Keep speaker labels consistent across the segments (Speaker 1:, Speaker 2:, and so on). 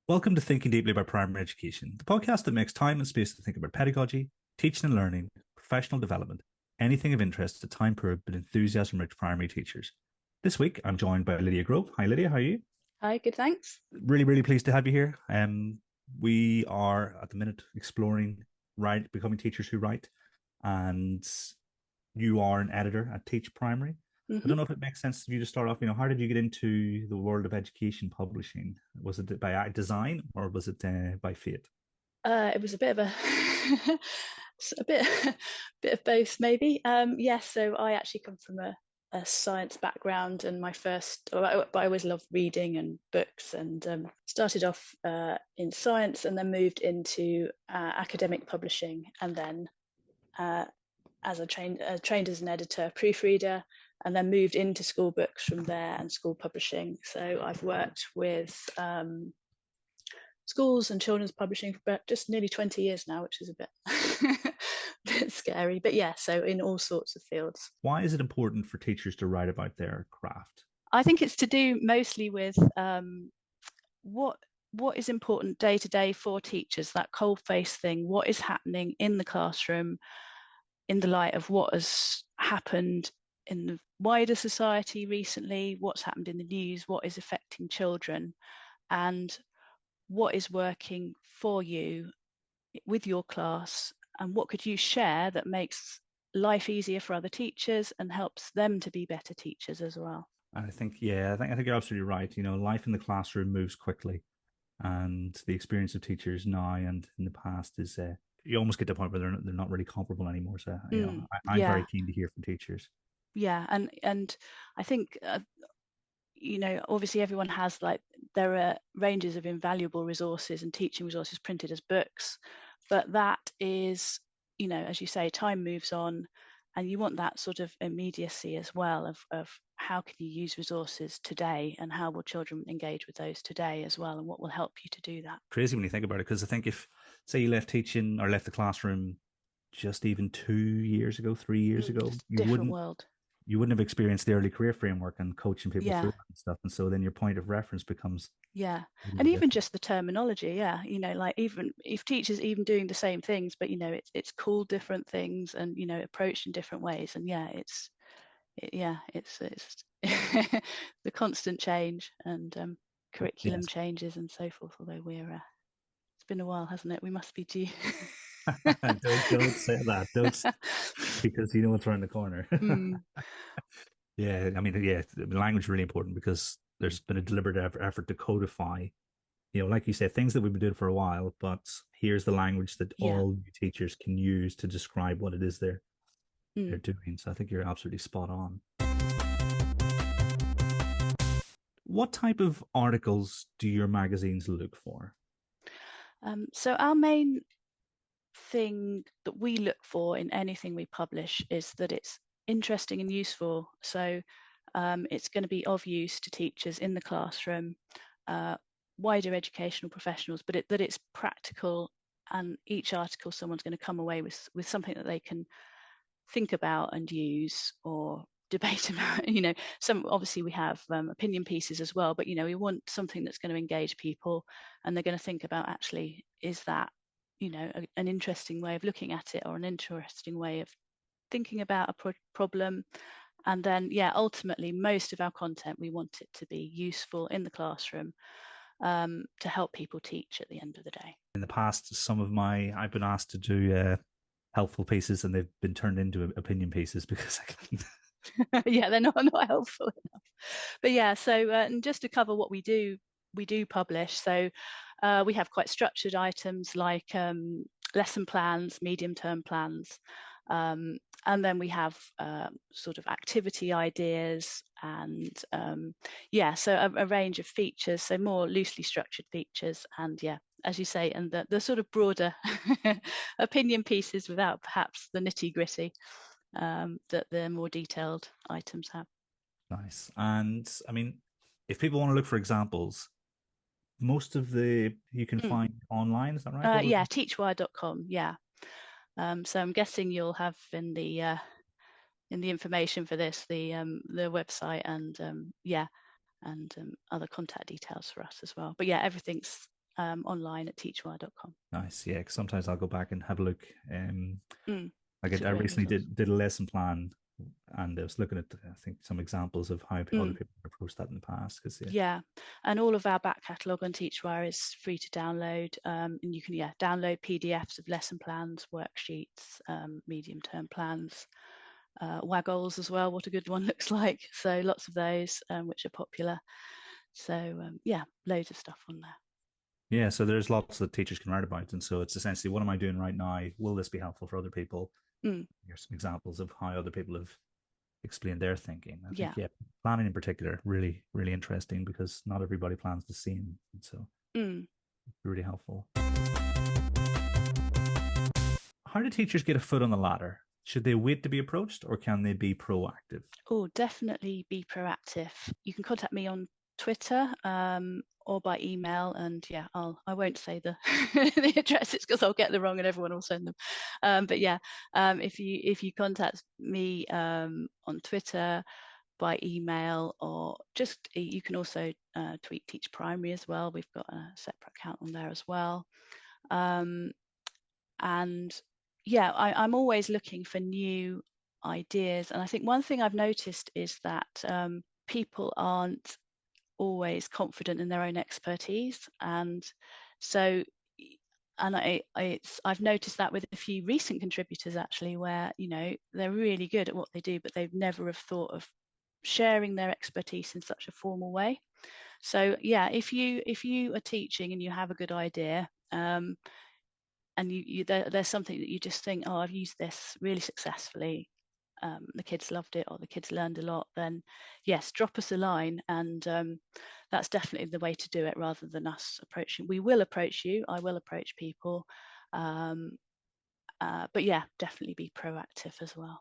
Speaker 1: Welcome to Thinking Deeply About Primary Education, the podcast that makes time and space to think about pedagogy, teaching and learning, professional development, anything of interest to time poor but enthusiasm rich primary teachers. This week, I'm joined by Lydia Grove. Hi, Lydia. How are you?
Speaker 2: Hi, good, thanks.
Speaker 1: Really pleased to have you here. We are at the minute exploring becoming teachers who write, and you are an editor at Teach Primary. I don't know if it makes sense for you to start off. How did you get into the world of education publishing? Was it by design or was it by fate?
Speaker 2: It was a bit of a a bit of both, maybe. Yes, so I actually come from a science background, and but I always loved reading and books, and started off in science, and then moved into academic publishing, and then as I trained as an editor, proofreader, and then moved into school books from there and school publishing. So I've worked with schools and children's publishing for about just nearly 20 years now, which is a bit scary. But yeah, so in all sorts of fields.
Speaker 1: Why is it important for teachers to write about their craft?
Speaker 2: I think it's to do mostly with what is important day to day for teachers, that cold face thing, what is happening in the classroom in the light of what has happened in the wider society recently, what's happened in the news, what is affecting children, and what is working for you with your class, and what could you share that makes life easier for other teachers and helps them to be better teachers as well.
Speaker 1: I think you're absolutely right. Life in the classroom moves quickly, and the experience of teachers now and in the past is you almost get to a point where they're not really comparable anymore. So I'm very keen to hear from teachers.
Speaker 2: Yeah, and I think obviously everyone has, like, there are ranges of invaluable resources and teaching resources printed as books, but that is, as you say, time moves on, and you want that sort of immediacy as well of how can you use resources today, and how will children engage with those today as well, and what will help you to do that.
Speaker 1: Crazy when you think about it, because I think if, say, you left teaching or left the classroom just even 2 years ago, 3 years ago, you wouldn't have experienced the early career framework and coaching people through that and stuff. And so then your point of reference becomes
Speaker 2: and even different. Just the terminology, like even if teachers even doing the same things, but it's called different things and approached in different ways, and it's the constant change and curriculum changes and so forth. Although it's been a while, hasn't it? We must be due.
Speaker 1: don't say that. Don't, because you know what's around the corner. Language is really important because there's been a deliberate effort to codify, like you said, things that we've been doing for a while, but here's the language that all new teachers can use to describe what it is they're doing. So I think you're absolutely spot on. What type of articles do your magazines look for?
Speaker 2: So our main thing that we look for in anything we publish is that it's interesting and useful. So it's going to be of use to teachers in the classroom, wider educational professionals, but that it's practical, and each article someone's going to come away with something that they can think about and use or debate about. Some, obviously we have opinion pieces as well, but we want something that's going to engage people, and they're going to think about, actually, is that an interesting way of looking at it, or an interesting way of thinking about a problem. And then ultimately most of our content, we want it to be useful in the classroom, to help people teach at the end of the day.
Speaker 1: In the past, I've been asked to do helpful pieces, and they've been turned into opinion pieces because I couldn't.
Speaker 2: They're not helpful enough. But so and just to cover what we do publish. So we have quite structured items like lesson plans, medium-term plans, and then we have sort of activity ideas, and so a range of features, so more loosely structured features, and as you say, and the sort of broader opinion pieces without perhaps the nitty-gritty that the more detailed items have.
Speaker 1: Nice. And I mean, if people want to look for examples, most of you can find online, is that right?
Speaker 2: Teachwire.com. So I'm guessing you'll have in the information for this the website and other contact details for us as well. But everything's online at teachwire.com.
Speaker 1: Nice. Yeah, 'cause sometimes I'll go back and have a look.
Speaker 2: It's a
Speaker 1: I
Speaker 2: great
Speaker 1: recently
Speaker 2: resource.
Speaker 1: did a lesson plan, and I was looking at I think some examples of how other people have approached that in the past. Because
Speaker 2: Yeah, and all of our back catalogue on Teachwire is free to download, and you can download PDFs of lesson plans, worksheets, medium-term plans, Waggles as well. What a good one looks like. So lots of those which are popular. So loads of stuff on there.
Speaker 1: yeah, so there's lots that teachers can write about, and so it's essentially, what am I doing right now? Will this be helpful for other people? Here's some examples of how other people have explained their thinking. I think,
Speaker 2: Yeah.
Speaker 1: yeah, planning in particular, really, really interesting, because not everybody plans the same, and so it's really helpful. How do teachers get a foot on the ladder? Should they wait to be approached, or can they be proactive?
Speaker 2: Oh, definitely be proactive. You can contact me on Twitter or by email, and I won't say the the addresses because I'll get them wrong and everyone will send them. If you contact me on Twitter, by email, or just you can also tweet Teach Primary as well. We've got a separate account on there as well. I'm always looking for new ideas. And I think one thing I've noticed is that people aren't always confident in their own expertise. And so, I've noticed that with a few recent contributors actually, where, they're really good at what they do, but they've never have thought of sharing their expertise in such a formal way. So if you are teaching and you have a good idea, and there's something that you just think, oh, I've used this really successfully, the kids loved it, or the kids learned a lot, then yes, drop us a line, and that's definitely the way to do it, rather than us approaching. We will approach you, I will approach people, but definitely be proactive as well.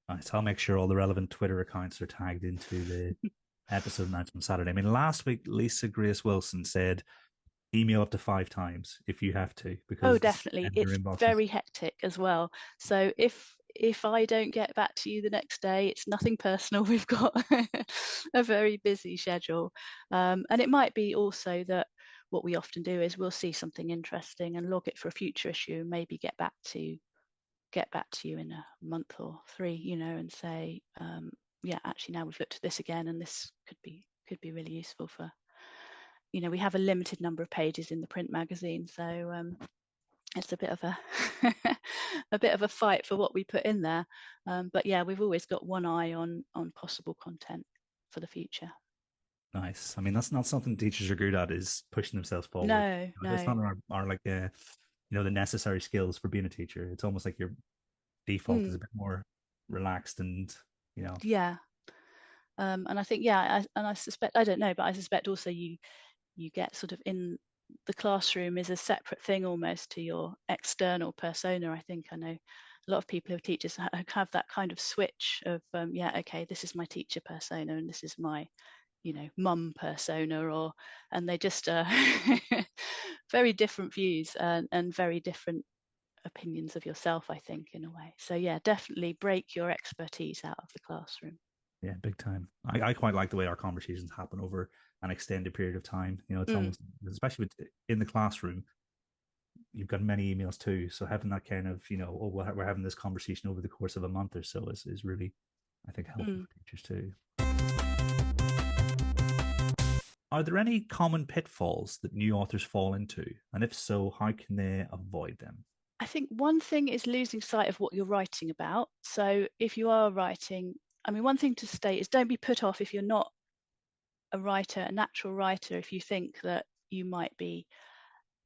Speaker 1: Nice. I'll make sure all the relevant Twitter accounts are tagged into the episode announcement Saturday. I mean, last week, Lisa Grace Wilson said, email up to 5 times if you have to, because
Speaker 2: definitely, it's very hectic as well. So if I don't get back to you the next day, it's nothing personal. We've got a very busy schedule, and it might be also that what we often do is we'll see something interesting and log it for a future issue, and maybe get back to you in a month or 3, and say, actually now we've looked at this again, and this could be really useful for. We have a limited number of pages in the print magazine, so it's a bit of a fight for what we put in there. But we've always got one eye on possible content for the future.
Speaker 1: Nice. I mean, that's not something teachers are good at, is pushing themselves forward.
Speaker 2: No.
Speaker 1: It's not our like the necessary skills for being a teacher. It's almost like your default is a bit more relaxed and.
Speaker 2: Yeah. And I think I suspect, I don't know, but I suspect also you get sort of in the classroom is a separate thing almost to your external persona. I think I know a lot of people who are teachers have that kind of switch of okay, this is my teacher persona and this is my mum persona, and they just very different views and very different opinions of yourself, I think, in a way. So definitely break your expertise out of the classroom.
Speaker 1: Yeah, big time. I quite like the way our conversations happen over an extended period of time. It's almost, especially in the classroom, you've got many emails too. So having that kind of, we're having this conversation over the course of a month or so is really, I think, helpful for teachers too. Are there any common pitfalls that new authors fall into? And if so, how can they avoid them?
Speaker 2: I think one thing is losing sight of what you're writing about. So if you are writing, one thing to state is don't be put off if you're not a natural writer. If you think that you might be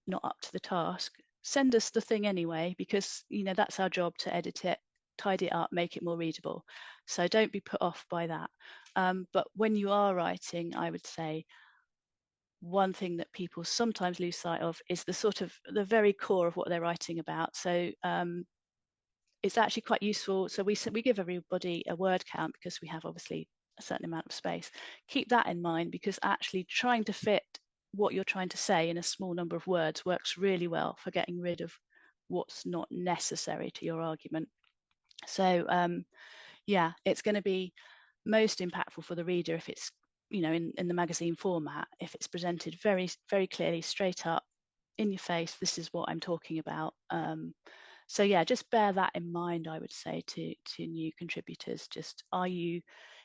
Speaker 2: not up to the task, send us the thing anyway, because that's our job, to edit it, tidy it up, make it more readable. So don't be put off by that. But when you are writing, I would say one thing that people sometimes lose sight of is the very core of what they're writing about. So it's actually quite useful. So we give everybody a word count because we have obviously a certain amount of space. Keep that in mind, because actually trying to fit what you're trying to say in a small number of words works really well for getting rid of what's not necessary to your argument. So it's going to be most impactful for the reader if it's in the magazine format, if it's presented very, very clearly, straight up, in your face, this is what I'm talking about. So yeah, just bear that in mind, I would say, to new contributors. Just, are you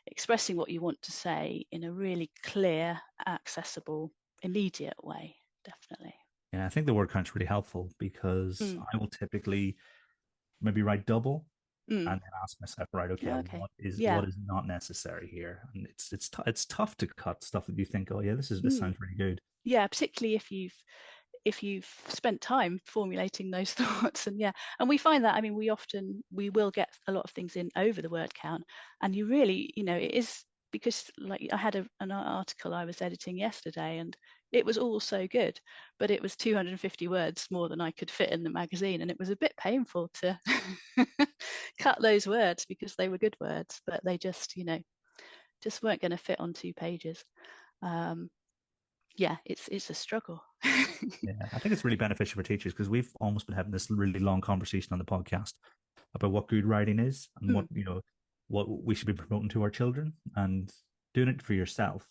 Speaker 2: expressing what you want to say in a really clear, accessible, immediate way? Definitely.
Speaker 1: Yeah, I think the word count's really helpful because
Speaker 2: Mm.
Speaker 1: I will typically maybe write double
Speaker 2: Mm.
Speaker 1: and then ask myself, right, okay,
Speaker 2: Okay.
Speaker 1: what
Speaker 2: Yeah.
Speaker 1: is not necessary here? And it's tough to cut stuff that you think, oh yeah, this
Speaker 2: Mm.
Speaker 1: sounds really good.
Speaker 2: Yeah, particularly if you've spent time formulating those thoughts. And yeah, and we find that, I mean, we will get a lot of things in over the word count, and you really, it is, because like I had an article I was editing yesterday, and it was all so good, but it was 250 words more than I could fit in the magazine, and it was a bit painful to cut those words because they were good words, but they just weren't going to fit on 2 pages. Yeah, it's a struggle.
Speaker 1: Yeah, I think it's really beneficial for teachers because we've almost been having this really long conversation on the podcast about what good writing is and
Speaker 2: Mm,
Speaker 1: what we should be promoting to our children, and doing it for yourself.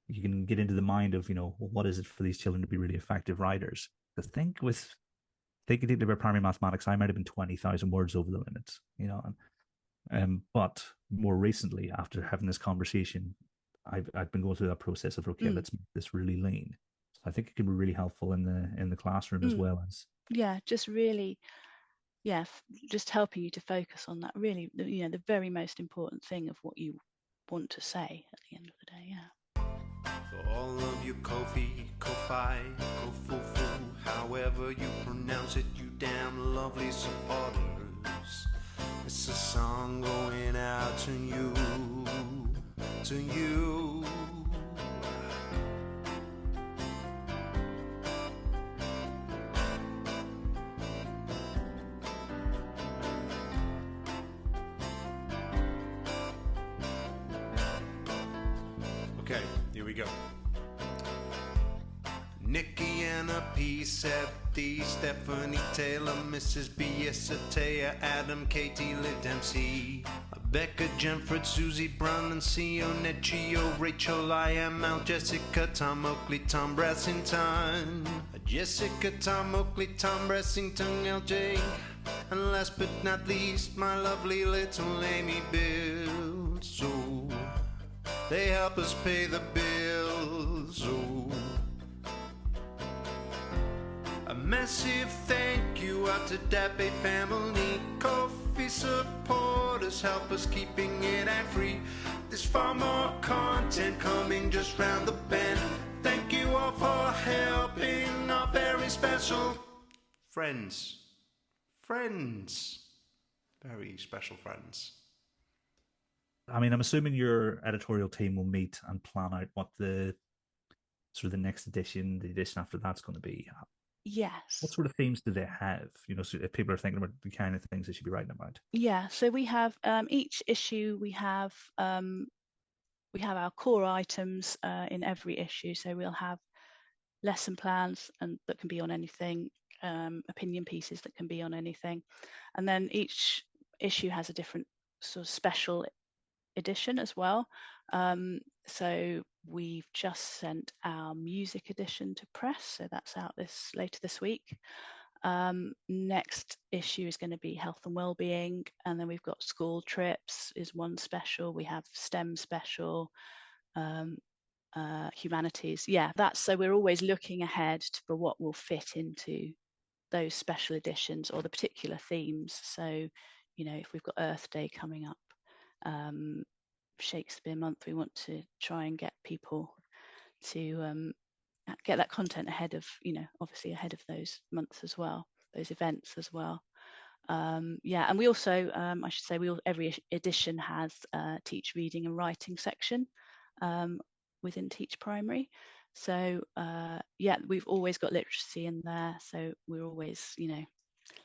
Speaker 1: You can get into the mind of, what is it for these children to be really effective writers. To think with thinking deeply about primary mathematics, I might have been 20,000 words over the limit. But more recently, after having this conversation, I've been going through that process of, okay,
Speaker 2: mm,
Speaker 1: let's make this really lean. So I think it can be really helpful in the classroom as
Speaker 2: mm.
Speaker 1: well as.
Speaker 2: Yeah, just really, yeah, just helping you to focus on that really, the very most important thing of what you want to say at the end of the day. Yeah.
Speaker 3: For all of you Kofi, Ko-Fi, Kofufu, however you pronounce it, you damn lovely supporters. It's a song going out to you, to you. Okay, here we go. Nikki Anna P. Septi, Stephanie Taylor, Mrs. B. Esatea, Adam, Katie, Liv Dempsey, Becca, Jenford, Susie Brown, andCio, Netchio, Rachel, I am Al, Jessica, Tom Oakley, Tom Brassington, Jessica, Tom Oakley, Tom Brassington, LJ, and last but not least, my lovely little Amy Bill. So they help us pay the bills. So a massive thank you out to Dappy family. Coffee supporters help us keeping it ad-free. There's far more content coming just round the bend. Thank you all for helping our very special friends. Very special friends.
Speaker 1: I mean, I'm assuming your editorial team will meet and plan out what the next edition, the edition after that's going to be. What
Speaker 2: Yes.
Speaker 1: sort of themes do they have? So if people are thinking about the kind of things they should be writing about.
Speaker 2: Yeah. So we have each issue. We have our core items in every issue. So we'll have lesson plans and that can be on anything, opinion pieces that can be on anything, and then each issue has a different sort of special edition as well. So we've just sent our music edition to press, so that's out later this week. Next issue is going to be health and well-being, and then we've got school trips is one special. We have STEM special, humanities. Yeah, so we're always looking ahead for what will fit into those special editions or the particular themes. So, if we've got Earth Day coming up, Shakespeare Month, we want to try and get people to get that content ahead of, obviously ahead of those months as well, those events as well. Yeah, and we also, I should say, every edition has a teach reading and writing section within Teach Primary. So yeah, we've always got literacy in there. So we're always,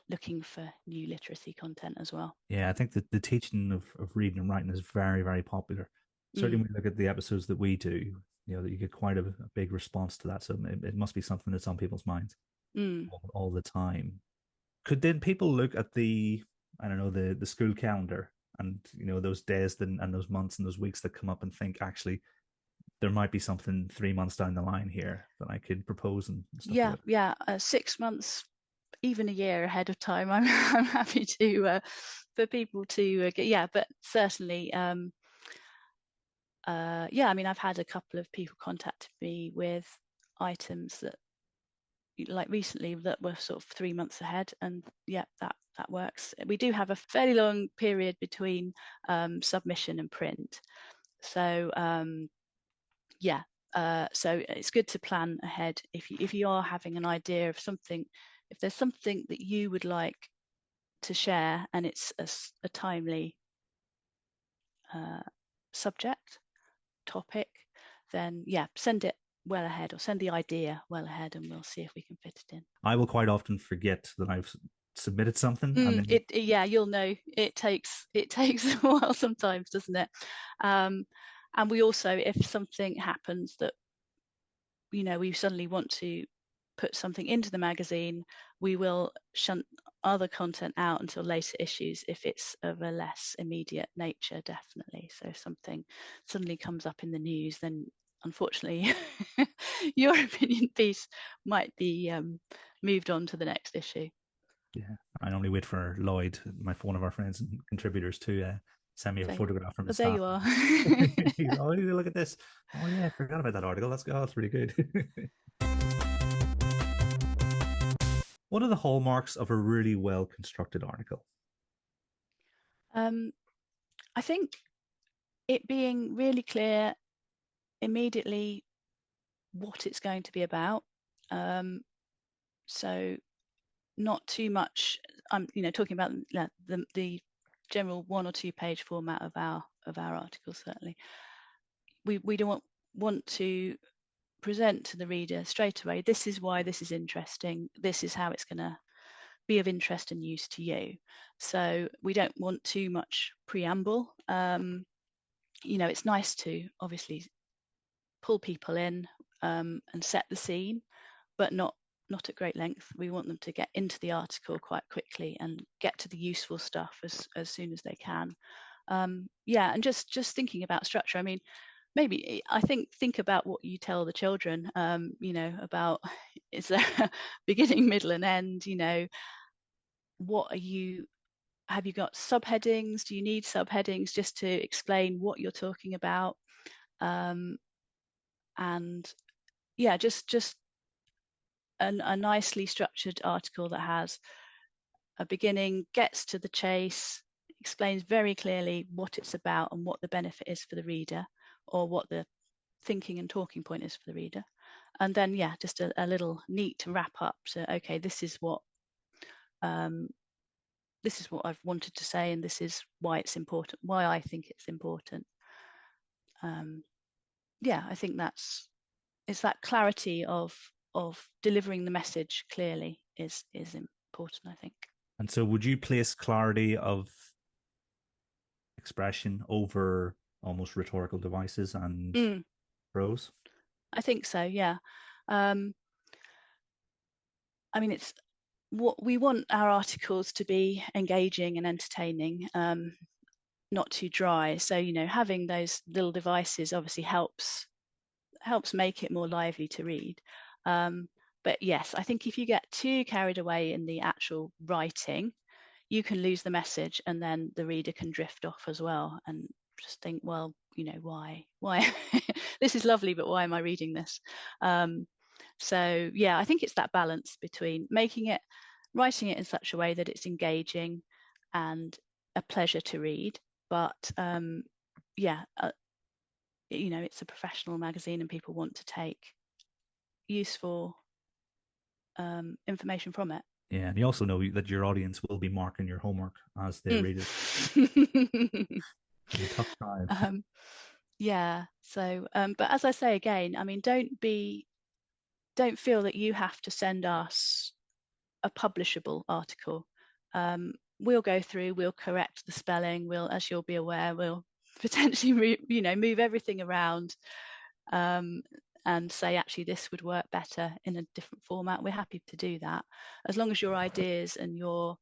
Speaker 2: looking for new literacy content as well.
Speaker 1: Yeah, I think that the teaching of reading and writing is very, very popular. Certainly, when you look at the episodes that we do, that you get quite a big response to that. So it must be something that's on people's minds all the time. Could then people look at I don't know, the school calendar and those days and those months and those weeks that come up and think, actually, there might be something 3 months down the line here that I could propose and stuff
Speaker 2: Yeah,
Speaker 1: like that.
Speaker 2: yeah. 6 months, even a year ahead of time. I'm happy to for people to get. Yeah, but certainly. Yeah, I mean, I've had a couple of people contact me with items that, like recently, that were sort of 3 months ahead, and yeah, that works. We do have a fairly long period between submission and print, so yeah. So it's good to plan ahead if you are having an idea of something, if there's something that you would like to share and it's a timely subject topic, then yeah, send it well ahead, or send the idea well ahead, and we'll see if we can fit it in.
Speaker 1: I will quite often forget that I've submitted something, and then
Speaker 2: Yeah, you'll know it takes a while sometimes, doesn't it? And we also, if something happens that we suddenly want to put something into the magazine, we will shunt other content out until later issues if it's of a less immediate nature, definitely. So if something suddenly comes up in the news, then unfortunately your opinion piece might be moved on to the next issue.
Speaker 1: yeah, I normally wait for Lloyd, one of our friends and contributors, to send me a photograph from his
Speaker 2: there
Speaker 1: staff.
Speaker 2: you are.
Speaker 1: He's, oh, look at this. Oh yeah, I forgot about that article. Let's go. That's really good. What are the hallmarks of a really well constructed article?
Speaker 2: I think it being really clear immediately what it's going to be about. So not too much. I'm talking about the general 1 or 2 page format of our articles. Certainly, we don't want to present to the reader straight away, this is why this is interesting, this is how it's going to be of interest and use to you. So we don't want too much preamble. It's nice to obviously pull people in and set the scene, but not at great length. We want them to get into the article quite quickly and get to the useful stuff as soon as they can. Yeah, and just thinking about structure. I mean, maybe I think about what you tell the children. About, is there a beginning, middle, and end? What are you? Have you got subheadings? Do you need subheadings just to explain what you're talking about? And yeah, just a nicely structured article that has a beginning, gets to the chase, explains very clearly what it's about and what the benefit is for the reader, or what the thinking and talking point is for the reader. And then, yeah, just a little neat wrap up. So, okay, this is what I've wanted to say, and this is why it's important, why I think it's important. Yeah, I think it's that clarity of delivering the message clearly is important, I think.
Speaker 1: And so would you place clarity of expression over almost rhetorical devices and prose?
Speaker 2: I think so, yeah. I mean, it's what we want our articles to be: engaging and entertaining, not too dry. So, having those little devices obviously helps make it more lively to read. But yes, I think if you get too carried away in the actual writing, you can lose the message, and then the reader can drift off as well and just think, well, why this is lovely, but why am I reading this? So yeah, I think it's that balance between writing it in such a way that it's engaging and a pleasure to read, but yeah, it's a professional magazine and people want to take useful information from it.
Speaker 1: Yeah, and you also know that your audience will be marking your homework as they read it. It'll be tough time.
Speaker 2: Yeah. So, but as I say again, I mean, don't feel that you have to send us a publishable article. We'll go through, we'll correct the spelling, as you'll be aware, we'll potentially move everything around and say, actually, this would work better in a different format. We're happy to do that, as long as your ideas and your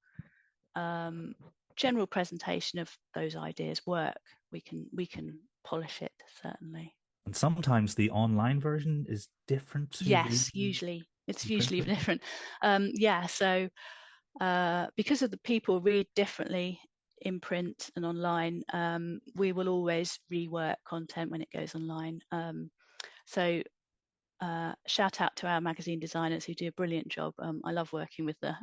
Speaker 2: general presentation of those ideas work. We can polish it, certainly.
Speaker 1: And sometimes the online version is different to
Speaker 2: Yes, usually it's usually
Speaker 1: printed.
Speaker 2: different. So because of the people read differently in print and online, we will always rework content when it goes online. So shout out to our magazine designers who do a brilliant job. I love working with the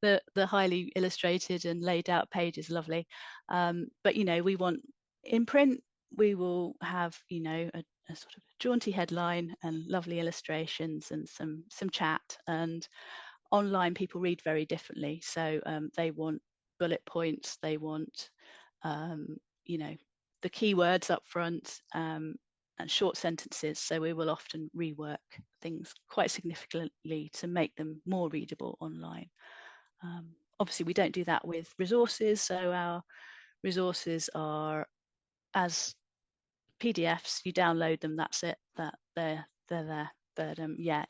Speaker 2: the highly illustrated and laid out pages, lovely. But we want in print, we will have a sort of jaunty headline and lovely illustrations and some chat. And online, people read very differently, so they want bullet points, they want the keywords up front, and short sentences. So we will often rework things quite significantly to make them more readable online. Obviously, we don't do that with resources. So our resources are as PDFs. You download them. That's it. That they're there. But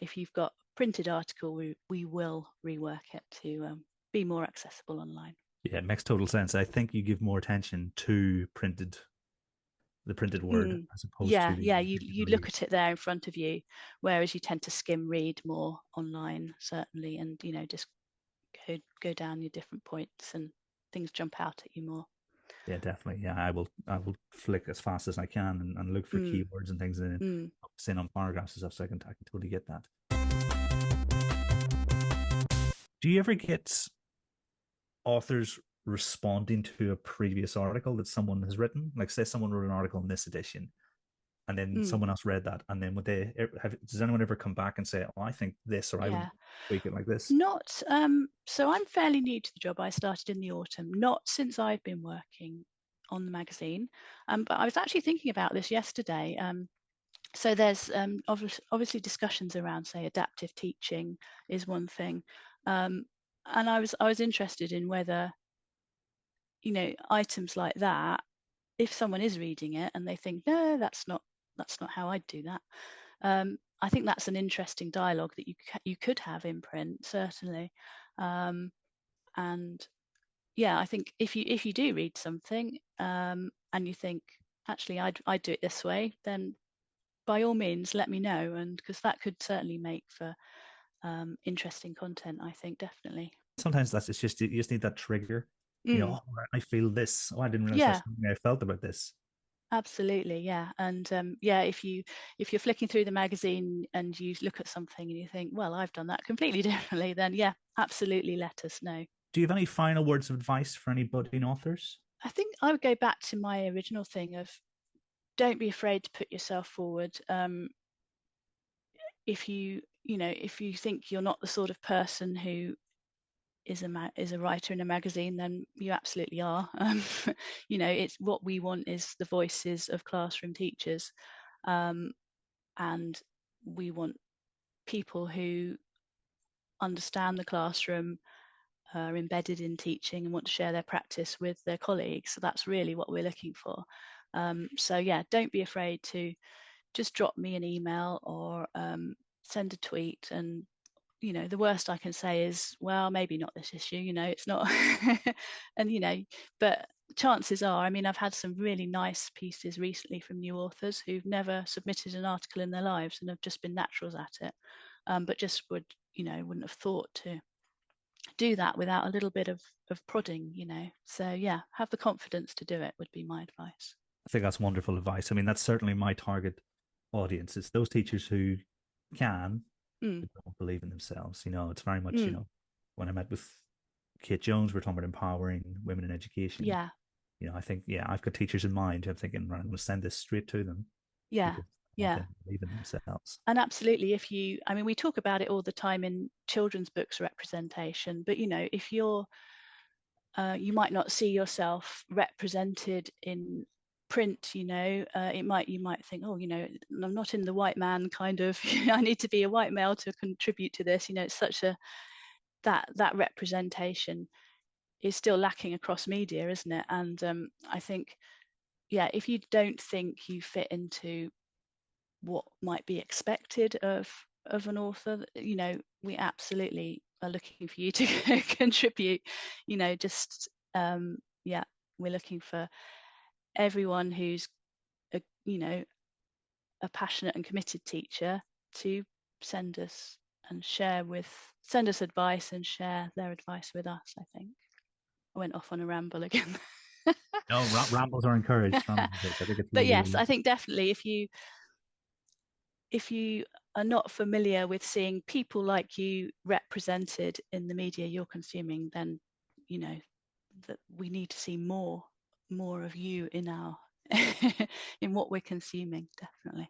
Speaker 2: if you've got a printed article, we will rework it to be more accessible online.
Speaker 1: Yeah, it makes total sense. I think you give more attention to the printed word as opposed to
Speaker 2: you look at it there in front of you, whereas you tend to skim read more online, certainly, and just go down your different points and things jump out at you more.
Speaker 1: Yeah, definitely. Yeah, I will flick as fast as I can and look for keywords and things and then focus in on paragraphs and stuff, so I can totally get that. Do you ever get authors responding to a previous article that someone has written? Like, say someone wrote an article in this edition and then someone else read that, and then does anyone ever come back and say, oh, I think this, or I would tweak it like this?
Speaker 2: Not so I'm fairly new to the job. I started in the autumn, not since I've been working on the magazine, but I was actually thinking about this yesterday. So there's obviously discussions around, say, adaptive teaching is one thing, and I was interested in whether items like that, if someone is reading it and they think, no, that's not how I'd do that. I think that's an interesting dialogue that you could have in print, certainly. And I think if you do read something and you think, actually, I'd do it this way, then by all means let me know, and because that could certainly make for interesting content, I think, definitely.
Speaker 1: Sometimes you just need that trigger. Oh, I feel this. Oh, I didn't realize that's something I felt about this.
Speaker 2: Absolutely, yeah. And if you're flicking through the magazine and you look at something and you think, well, I've done that completely differently, then absolutely let us know.
Speaker 1: Do you have any final words of advice for any budding authors?
Speaker 2: I think I would go back to my original thing of don't be afraid to put yourself forward. If you think you're not the sort of person who is a writer in a magazine, then you absolutely are. It's what we want is the voices of classroom teachers, and we want people who understand the classroom, are embedded in teaching and want to share their practice with their colleagues. So that's really what we're looking for. Don't be afraid to just drop me an email or send a tweet, and the worst I can say is, well, maybe not this issue, it's not. And but chances are, I've had some really nice pieces recently from new authors who've never submitted an article in their lives and have just been naturals at it, but just wouldn't have thought to do that without a little bit of prodding. So have the confidence to do it would be my advice.
Speaker 1: I think that's wonderful advice. That's certainly my target audience. It's those teachers who can but don't believe in themselves. It's very much, when I met with Kate Jones, we're talking about empowering women in education.
Speaker 2: Yeah.
Speaker 1: I think, I've got teachers in mind. I'm thinking, right, I'm going to send this straight to them.
Speaker 2: Yeah. Yeah.
Speaker 1: Believe in themselves.
Speaker 2: And absolutely, we talk about it all the time in children's books representation, but if you're you might not see yourself represented in print, you might think, oh, I'm not in the white man kind of, I need to be a white male to contribute to this. It's such that representation is still lacking across media, isn't it? And I think, if you don't think you fit into what might be expected of an author, we absolutely are looking for you to contribute. We're looking for everyone who's a passionate and committed teacher to send us advice and share their advice with us. I think I went off on a ramble again.
Speaker 1: No, rambles are encouraged. I think it's
Speaker 2: but
Speaker 1: really,
Speaker 2: yes,
Speaker 1: really...
Speaker 2: I think definitely if you are not familiar with seeing people like you represented in the media you're consuming, then that we need to see more of you in our in what we're consuming. Definitely.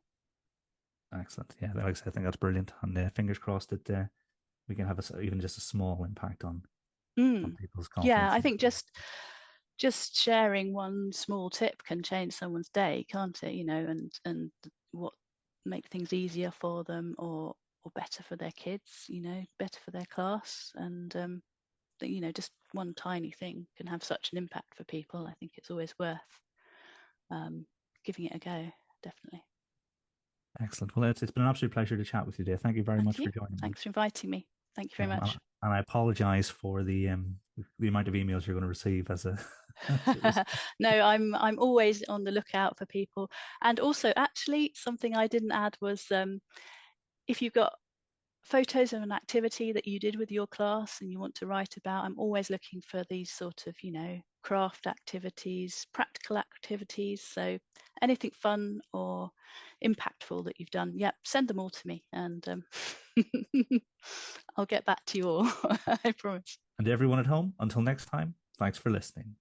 Speaker 1: Excellent. Yeah, like I said, I think that's brilliant. And fingers crossed that we can have even just a small impact on people's confidence.
Speaker 2: Yeah, I think just sharing one small tip can change someone's day, can't it? And what make things easier for them or better for their kids, better for their class. And just one tiny thing can have such an impact for people. I think it's always worth giving it a go. Definitely.
Speaker 1: Excellent. Well, it's been an absolute pleasure to chat with you today. Thank you very much for joining me.
Speaker 2: Thanks for inviting me. Thank you very much.
Speaker 1: And I apologize for the amount of emails you're going to receive as a...
Speaker 2: No, I'm always on the lookout for people. And also, actually, something I didn't add was if you've got photos of an activity that you did with your class and you want to write about, I'm always looking for these sort of, craft activities, practical activities. So anything fun or impactful that you've done, send them all to me, and I'll get back to you all. I promise.
Speaker 1: And everyone at home, until next time, thanks for listening.